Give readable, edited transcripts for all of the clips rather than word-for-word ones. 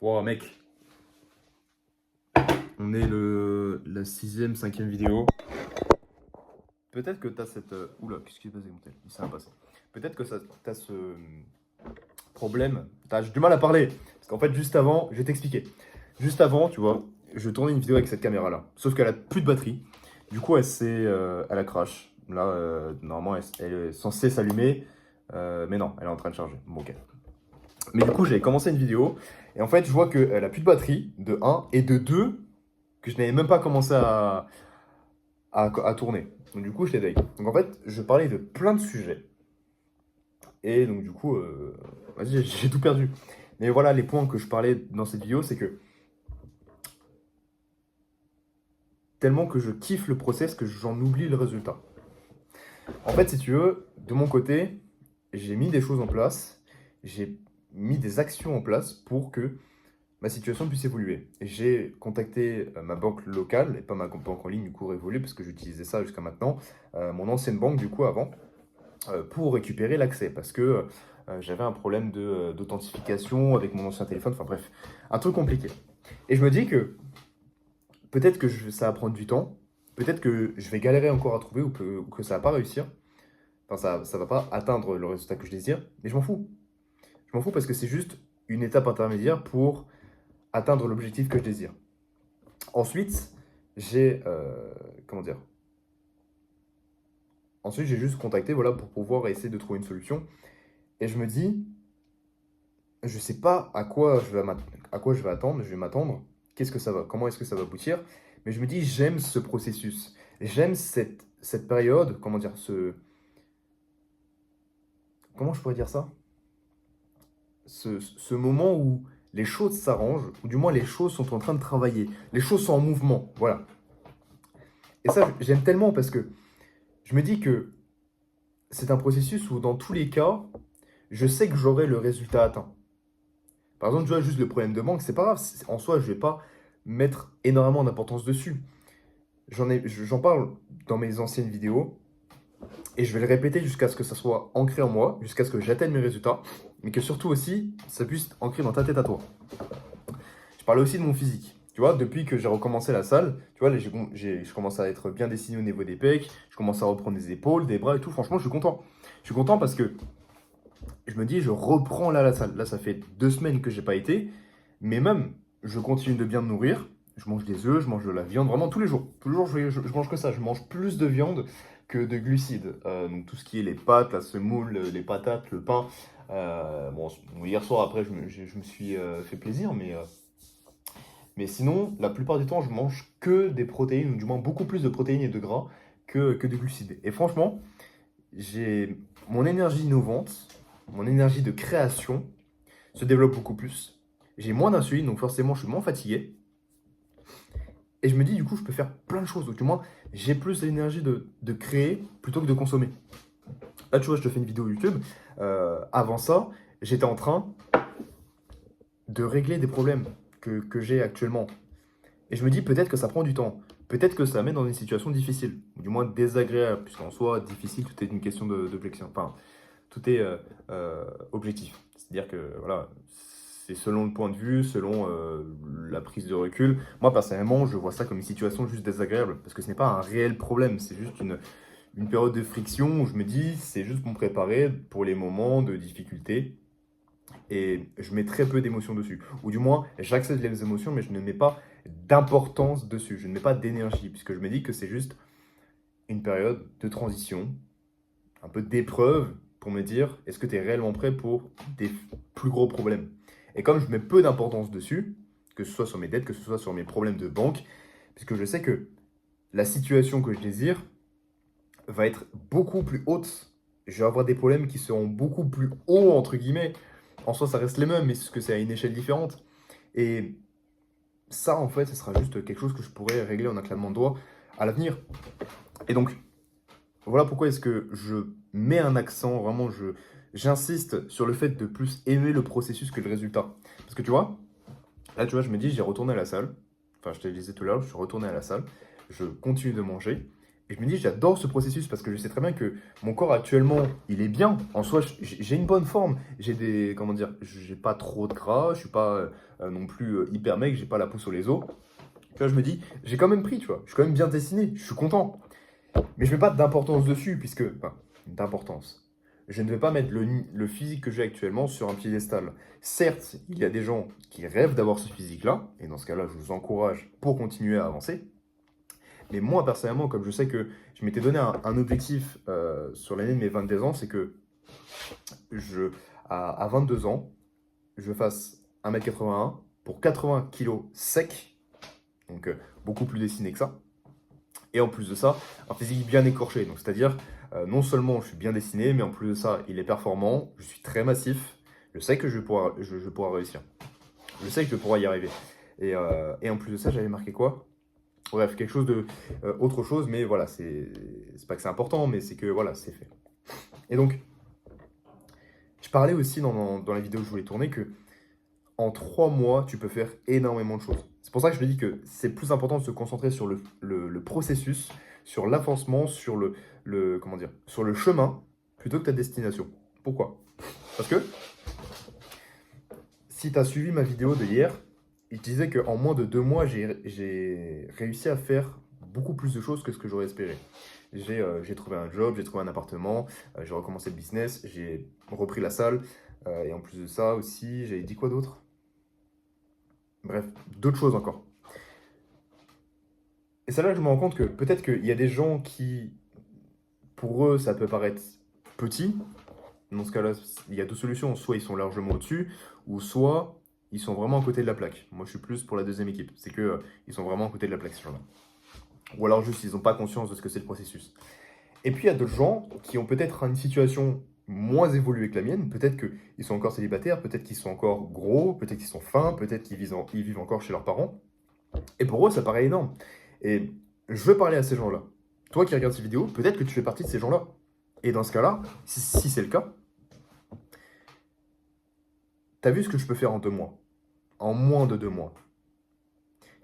Wow, mec, on est la sixième, cinquième vidéo. Peut-être que t'as cette... Oula, qu'est-ce qui s'est passé, mon tel? Il s'est rien passé. Peut-être que t'as ce problème. J'ai du mal à parler. Parce qu'en fait, juste avant, je vais t'expliquer. Juste avant, tu vois, je tournais une vidéo avec cette caméra-là. Sauf qu'elle a plus de batterie. Du coup, elle a crash. Là, normalement, elle est censée s'allumer. Mais non, elle est en train de charger. Bon, ok. Mais du coup, j'avais commencé une vidéo. Et en fait, je vois qu'elle a plus de batterie, de un et de 2 que je n'avais même pas commencé à tourner. Donc du coup, je l'ai deg. Donc en fait, je parlais de plein de sujets. Et donc du coup, vas-y, j'ai tout perdu. Mais voilà, les points que je parlais dans cette vidéo, c'est que tellement que je kiffe le process que j'en oublie le résultat. En fait, si tu veux, de mon côté, j'ai mis des choses en place, j'ai mis des actions en place pour que ma situation puisse évoluer. J'ai contacté ma banque locale, et pas ma banque en ligne, du coup, Revolut, parce que j'utilisais ça jusqu'à maintenant, mon ancienne banque, du coup, avant, pour récupérer l'accès, parce que j'avais un problème d'authentification avec mon ancien téléphone, enfin bref, un truc compliqué. Et je me dis que peut-être que ça va prendre du temps, peut-être que je vais galérer encore à trouver ou que ça va pas réussir, enfin ça va pas atteindre le résultat que je désire, mais je m'en fous. Je m'en fous parce que c'est juste une étape intermédiaire pour atteindre l'objectif que je désire. Ensuite, j'ai comment dire? Ensuite, j'ai juste contacté voilà pour pouvoir essayer de trouver une solution. Et je me dis, je sais pas à quoi je vais attendre, je vais m'attendre. Qu'est-ce que ça va? Comment est-ce que ça va aboutir? Mais je me dis, j'aime ce processus. J'aime cette période, comment dire, comment je pourrais dire ça? Ce moment où les choses s'arrangent, ou du moins les choses sont en train de travailler. Les choses sont en mouvement, voilà. Et ça, j'aime tellement parce que je me dis que c'est un processus où dans tous les cas, je sais que j'aurai le résultat atteint. Par exemple, tu vois, juste le problème de manque, c'est pas grave. En soi, je vais pas mettre énormément d'importance dessus. J'en parle dans mes anciennes vidéos et je vais le répéter jusqu'à ce que ça soit ancré en moi, jusqu'à ce que j'atteigne mes résultats, mais que surtout aussi, ça puisse être ancré dans ta tête à toi. Je parlais aussi de mon physique. Tu vois, depuis que j'ai recommencé la salle, tu vois, je commence à être bien dessiné au niveau des pecs, je commence à reprendre des épaules, des bras et tout. Franchement, je suis content. Je suis content parce que je me dis, je reprends là la salle. Là, ça fait 2 semaines que j'ai pas été, mais même, je continue de bien me nourrir. Je mange des œufs, je mange de la viande, vraiment tous les jours. Tous les jours, je mange que ça. Je mange plus de viande que de glucides. Donc tout ce qui est les pâtes, la semoule, les patates, le pain. Bon, hier soir, après, je me suis fait plaisir, mais sinon, la plupart du temps, je mange que des protéines, ou du moins beaucoup plus de protéines et de gras que de glucides. Et franchement, j'ai mon énergie innovante, mon énergie de création se développe beaucoup plus. J'ai moins d'insuline, donc forcément, je suis moins fatigué. Et je me dis, du coup, je peux faire plein de choses. Donc, du moins, j'ai plus l'énergie de créer plutôt que de consommer. Là, tu vois, je te fais une vidéo YouTube. Avant ça, j'étais en train de régler des problèmes que j'ai actuellement. Et je me dis, peut-être que ça prend du temps. Peut-être que ça met dans une situation difficile, ou du moins désagréable, puisqu'en soi, difficile, tout est une question d'objection. Enfin, tout est objectif. C'est-à-dire que voilà, c'est selon le point de vue, selon la prise de recul. Moi, personnellement, je vois ça comme une situation juste désagréable, parce que ce n'est pas un réel problème, c'est juste une période de friction où je me dis, c'est juste pour me préparer pour les moments de difficulté. Et je mets très peu d'émotions dessus. Ou du moins, j'accepte les émotions, mais je ne mets pas d'importance dessus. Je ne mets pas d'énergie, puisque je me dis que c'est juste une période de transition, un peu d'épreuve pour me dire est-ce que tu es réellement prêt pour des plus gros problèmes. Et comme je mets peu d'importance dessus, que ce soit sur mes dettes, que ce soit sur mes problèmes de banque, puisque je sais que la situation que je désire va être beaucoup plus haute. Je vais avoir des problèmes qui seront beaucoup plus hauts, entre guillemets. En soi, ça reste les mêmes, mais c'est ce que c'est à une échelle différente. Et ça, en fait, ce sera juste quelque chose que je pourrais régler en un claquement de doigts à l'avenir. Et donc, voilà pourquoi est-ce que je mets un accent, vraiment, j'insiste sur le fait de plus aimer le processus que le résultat. Parce que tu vois, là, tu vois, je me dis, j'ai retourné à la salle. Enfin, je te le disais tout à l'heure, je suis retourné à la salle. Je continue de manger. Et je me dis, j'adore ce processus parce que je sais très bien que mon corps actuellement, il est bien. En soi, j'ai une bonne forme. J'ai des, comment dire, j'ai pas trop de gras, je suis pas non plus hyper maigre, j'ai pas la peau sur les os. Tu vois, je me dis, j'ai quand même pris, tu vois. Je suis quand même bien dessiné, je suis content. Mais je mets pas d'importance dessus, puisque, enfin, d'importance. Je ne vais pas mettre le physique que j'ai actuellement sur un piédestal. Certes, il y a des gens qui rêvent d'avoir ce physique-là, et dans ce cas-là, je vous encourage pour continuer à avancer. Mais moi, personnellement, comme je sais que je m'étais donné un objectif sur l'année de mes 22 ans, c'est que je, à 22 ans, je fasse 1m81 pour 80 kilos sec, donc beaucoup plus dessiné que ça. Et en plus de ça, un physique bien écorché. Donc, c'est-à-dire, non seulement je suis bien dessiné, mais en plus de ça, il est performant, je suis très massif. Je sais que je pourrai réussir. Je sais que je pourrai y arriver. Et en plus de ça, j'avais marqué quoi? Bref, quelque chose de autre chose, mais voilà, c'est pas que c'est important, mais c'est que voilà, c'est fait. Et donc, je parlais aussi dans la vidéo que je voulais tourner que en 3 mois, tu peux faire énormément de choses. C'est pour ça que je me dis que c'est plus important de se concentrer sur le processus, sur l'avancement, sur comment dire, sur le chemin, plutôt que ta destination. Pourquoi? Parce que si tu as suivi ma vidéo de hier, je disais qu'en moins de 2 mois, j'ai réussi à faire beaucoup plus de choses que ce que j'aurais espéré. J'ai trouvé un job, j'ai trouvé un appartement, j'ai recommencé le business, j'ai repris la salle, et en plus de ça aussi, j'avais dit quoi d'autre? Bref, d'autres choses encore. Et c'est là que je me rends compte que peut-être qu'il y a des gens qui, pour eux, ça peut paraître petit. Dans ce cas-là, il y a deux solutions. Soit ils sont largement au-dessus, ou soit ils sont vraiment à côté de la plaque. Moi, je suis plus pour la deuxième équipe. C'est que ils sont vraiment à côté de la plaque, ces gens-là. Ou alors juste, ils n'ont pas conscience de ce que c'est le processus. Et puis, il y a d'autres gens qui ont peut-être une situation moins évoluée que la mienne. Peut-être qu'ils sont encore célibataires, peut-être qu'ils sont encore gros, peut-être qu'ils sont fins, peut-être qu'ils vivent encore chez leurs parents. Et pour eux, ça paraît énorme. Et je veux parler à ces gens-là. Toi qui regardes ces vidéos, peut-être que tu fais partie de ces gens-là. Et dans ce cas-là, si c'est le cas, t'as vu ce que je peux faire en 2 mois? En moins de 2 mois.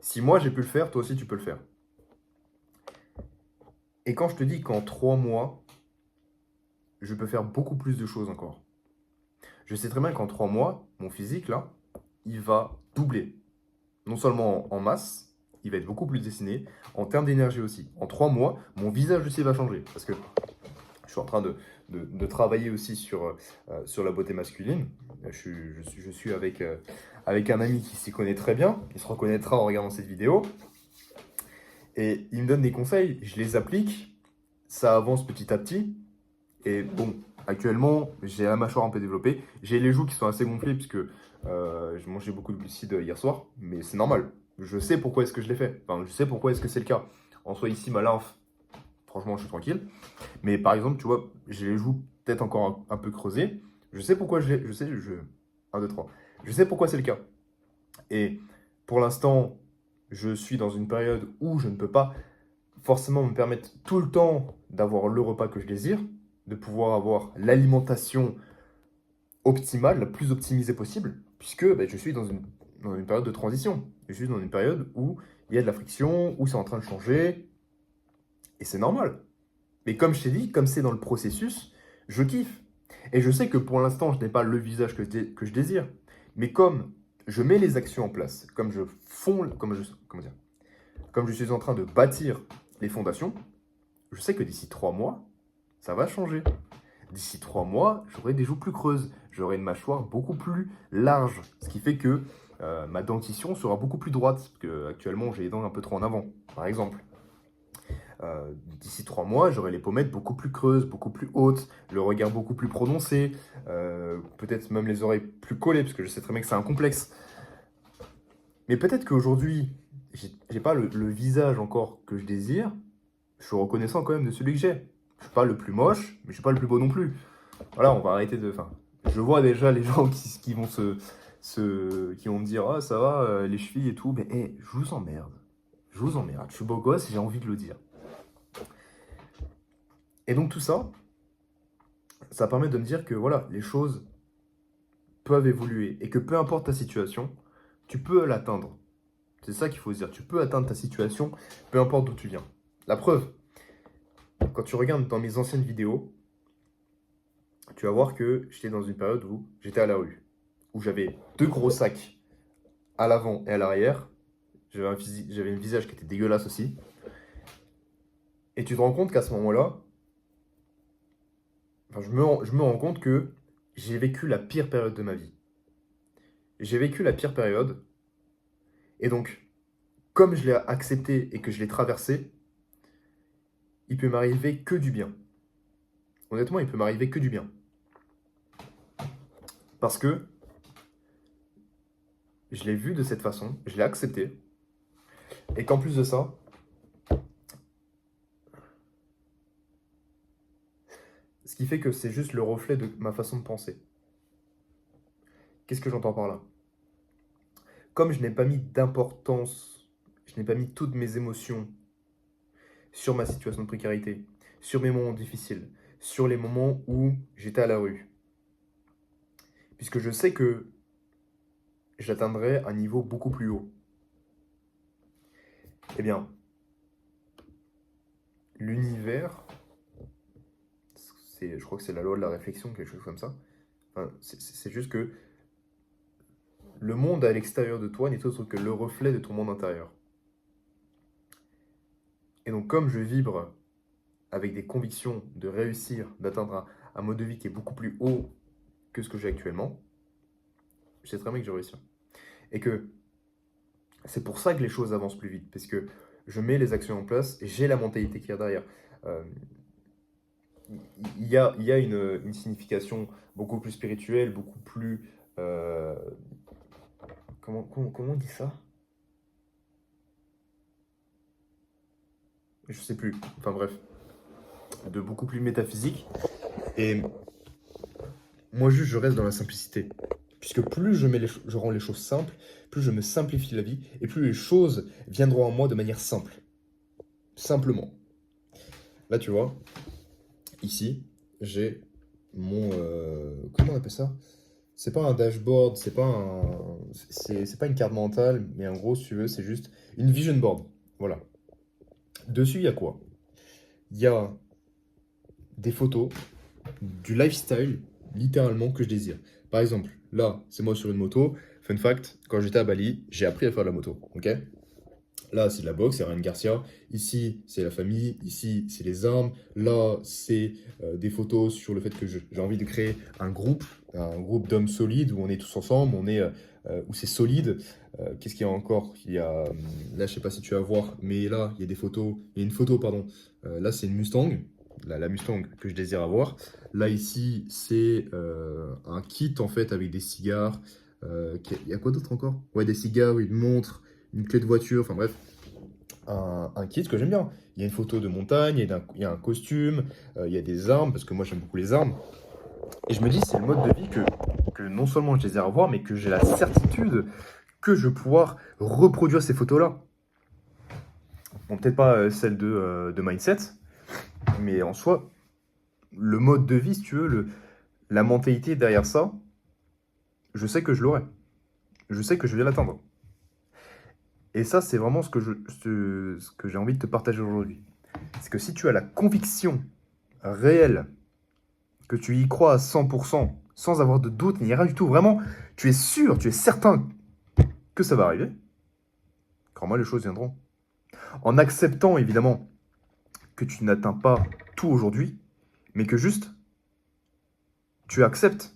Si moi j'ai pu le faire, toi aussi tu peux le faire. Et quand je te dis qu'en 3 mois, je peux faire beaucoup plus de choses encore. Je sais très bien qu'en 3 mois, mon physique là, il va doubler. Non seulement en masse, il va être beaucoup plus dessiné, en termes d'énergie aussi. En 3 mois, mon visage aussi va changer. Parce que je suis en train de travailler aussi sur la beauté masculine. Je suis avec un ami qui s'y connaît très bien. Il se reconnaîtra en regardant cette vidéo. Et il me donne des conseils, je les applique, ça avance petit à petit. Et bon, actuellement, j'ai la mâchoire un peu développée. J'ai les joues qui sont assez gonflées puisque j'ai mangé beaucoup de glucides hier soir. Mais c'est normal. Je sais pourquoi est-ce que je l'ai fait. Enfin, je sais pourquoi est-ce que c'est le cas. En soi, ici, ma lymphe, franchement, je suis tranquille. Mais par exemple, tu vois, j'ai les joues peut-être encore un peu creusées. Je sais pourquoi je l'ai. Je sais, 1, 2, 3. Je sais pourquoi c'est le cas. Et pour l'instant, je suis dans une période où je ne peux pas forcément me permettre tout le temps d'avoir le repas que je désire, de pouvoir avoir l'alimentation optimale, la plus optimisée possible, puisque ben, je suis dans une période de transition. Je suis dans une période où il y a de la friction, où c'est en train de changer, et c'est normal. Mais comme je t'ai dit, comme c'est dans le processus, je kiffe. Et je sais que pour l'instant, je n'ai pas le visage que je désire. Mais comme je mets les actions en place, comme je suis en train de bâtir les fondations, je sais que d'ici 3 mois, ça va changer. D'ici 3 mois, j'aurai des joues plus creuses, j'aurai une mâchoire beaucoup plus large, ce qui fait que ma dentition sera beaucoup plus droite, parce que actuellement j'ai les dents un peu trop en avant, par exemple. D'ici 3 mois, j'aurai les pommettes beaucoup plus creuses, beaucoup plus hautes, le regard beaucoup plus prononcé, peut-être même les oreilles plus collées, parce que je sais très bien que c'est un complexe. Mais peut-être qu'aujourd'hui, j'ai pas le visage encore que je désire, je suis reconnaissant quand même de celui que j'ai. Je suis pas le plus moche, mais je suis pas le plus beau non plus. Voilà, on va arrêter de. Enfin, je vois déjà les gens qui vont qui vont me dire ah ça va les chevilles et tout, mais hey, je vous emmerde, je vous emmerde. Je suis beau gosse, j'ai envie de le dire. Et donc tout ça, ça permet de me dire que voilà, les choses peuvent évoluer et que peu importe ta situation, tu peux l'atteindre. C'est ça qu'il faut se dire. Tu peux atteindre ta situation, peu importe d'où tu viens. La preuve. quand tu regardes dans mes anciennes vidéos, tu vas voir que j'étais dans une période où j'étais à la rue, où j'avais 2 gros sacs à l'avant et à l'arrière. J'avais un visage qui était dégueulasse aussi. Et tu te rends compte qu'à ce moment-là, enfin, je me rends compte que j'ai vécu la pire période de ma vie. J'ai vécu la pire période. Et donc, comme je l'ai accepté et que je l'ai traversé, il peut m'arriver que du bien. Honnêtement, il peut m'arriver que du bien. Parce que je l'ai vu de cette façon, je l'ai accepté. Et qu'en plus de ça, ce qui fait que c'est juste le reflet de ma façon de penser. Qu'est-ce que j'entends par là? Comme je n'ai pas mis d'importance, je n'ai pas mis toutes mes émotions sur ma situation de précarité, sur mes moments difficiles, sur les moments où j'étais à la rue. Puisque je sais que j'atteindrai un niveau beaucoup plus haut. Eh bien, l'univers, je crois que c'est la loi de la réflexion, quelque chose comme ça. Enfin, c'est juste que le monde à l'extérieur de toi n'est autre que le reflet de ton monde intérieur. Et donc, comme je vibre avec des convictions de réussir, d'atteindre un mode de vie qui est beaucoup plus haut que ce que j'ai actuellement, je sais très bien que je vais réussir. Et que c'est pour ça que les choses avancent plus vite, parce que je mets les actions en place et j'ai la mentalité qu'il y a derrière. Euh, il y a une signification beaucoup plus spirituelle, beaucoup plus... comment on dit ça? Je sais plus. Enfin bref. De beaucoup plus métaphysique. Et moi juste, je reste dans la simplicité. Puisque plus je rends les choses simples, plus je me simplifie la vie, et plus les choses viendront à moi de manière simple. Simplement. Là, tu vois, ici, j'ai mon... comment on appelle ça? C'est pas un dashboard, c'est pas une carte mentale, mais en gros, si tu veux, c'est juste une vision board. Voilà. Dessus, il y a quoi? Il y a des photos, du lifestyle, littéralement, que je désire. Par exemple, là, c'est moi sur une moto. Fun fact, quand j'étais à Bali, j'ai appris à faire de la moto, ok? Là, c'est de la boxe, c'est Ryan Garcia. Ici, c'est la famille. Ici, c'est les armes. Là, c'est des photos sur le fait que j'ai envie de créer un groupe d'hommes solides où on est tous ensemble, où c'est solide. Qu'est-ce qu'il y a encore? Là, je sais pas si tu vas voir, mais là, il y a des photos. Il y a une photo, pardon. Là, c'est une Mustang, la Mustang que je désire avoir. Là, ici, c'est un kit en fait avec des cigares. Il y a quoi d'autre encore? Ouais, des cigares, une montre, une clé de voiture, enfin bref, un kit que j'aime bien. Il y a une photo de montagne, il y a un costume, il y a des armes, parce que moi j'aime beaucoup les armes. Et je me dis, c'est le mode de vie que non seulement je désire avoir, mais que j'ai la certitude que je vais pouvoir reproduire ces photos-là. Bon, peut-être pas celle de mindset, mais en soi, le mode de vie, si tu veux, la mentalité derrière ça, je sais que je l'aurai. Je sais que je vais l'atteindre. Et ça, c'est vraiment ce que j'ai envie de te partager aujourd'hui. C'est que si tu as la conviction réelle, que tu y crois à 100%, sans avoir de doute ni rien du tout, vraiment, tu es sûr, tu es certain que ça va arriver, crois-moi, les choses viendront. En acceptant, évidemment, que tu n'atteins pas tout aujourd'hui, mais que juste, tu acceptes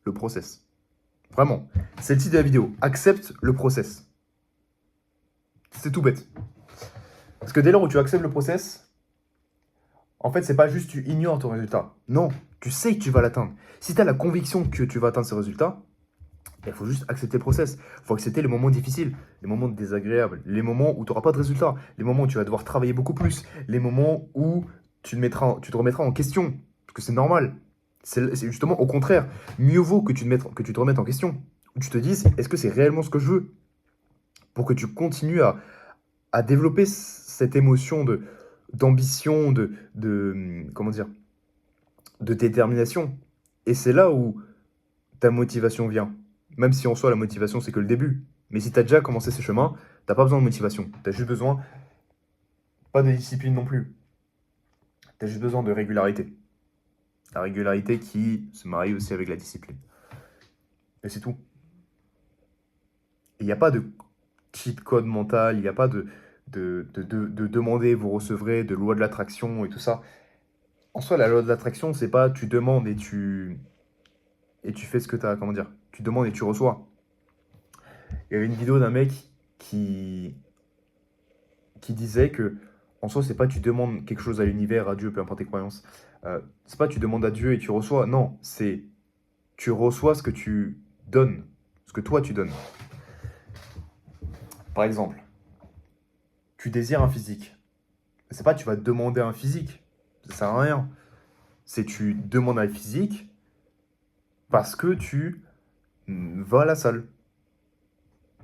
le process. Vraiment. C'est le titre de la vidéo. Accepte le process. C'est tout bête. Parce que dès lors où tu acceptes le process, en fait, c'est pas juste tu ignores ton résultat. Non, tu sais que tu vas l'atteindre. Si tu as la conviction que tu vas atteindre ce résultat, il faut juste accepter le process. Il faut accepter les moments difficiles, les moments désagréables, les moments où tu n'auras pas de résultat, les moments où tu vas devoir travailler beaucoup plus, les moments où tu te remettras en question. Parce que c'est normal. C'est justement au contraire. Mieux vaut que tu te remettes en question. Où tu te dises, est-ce que c'est réellement ce que je veux? Pour que tu continues à développer cette émotion d'ambition, comment dire, de détermination. Et c'est là où ta motivation vient. Même si en soi, la motivation, c'est que le début. Mais si tu as déjà commencé ce chemin, tu n'as pas besoin de motivation. Tu as juste besoin, pas de discipline non plus. Tu as juste besoin de régularité. La régularité qui se marie aussi avec la discipline. Et c'est tout. Il n'y a pas de cheat code mental, il n'y a pas de demander, vous recevrez, de loi de l'attraction et tout ça. En soi, la loi de l'attraction, c'est pas tu demandes et tu fais ce que tu as, comment dire, tu demandes et tu reçois. Il y avait une vidéo d'un mec qui, qui disait que, en soi, c'est pas tu demandes quelque chose à l'univers, à Dieu, peu importe tes croyances. C'est pas tu demandes à Dieu et tu reçois. Non, c'est tu reçois ce que tu donnes, ce que toi tu donnes. Par exemple, tu désires un physique. C'est pas tu vas demander un physique. Ça sert à rien. C'est tu demandes un physique parce que tu vas à la salle.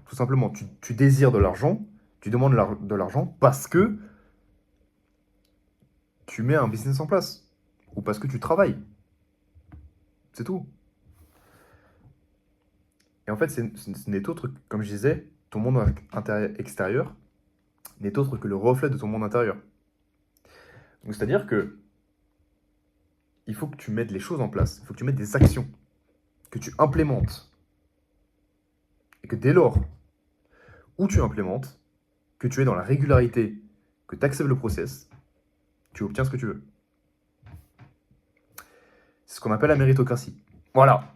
Tout simplement, tu désires de l'argent, tu demandes de l'argent parce que tu mets un business en place. Ou parce que tu travailles. C'est tout. Et en fait, ce n'est autre, comme je disais, ton monde extérieur n'est autre que le reflet de ton monde intérieur. Donc c'est-à-dire que il faut que tu mettes les choses en place, il faut que tu mettes des actions, que tu implémentes. Et que dès lors où tu implémentes, que tu es dans la régularité, que tu acceptes le process, tu obtiens ce que tu veux. C'est ce qu'on appelle la méritocratie. Voilà.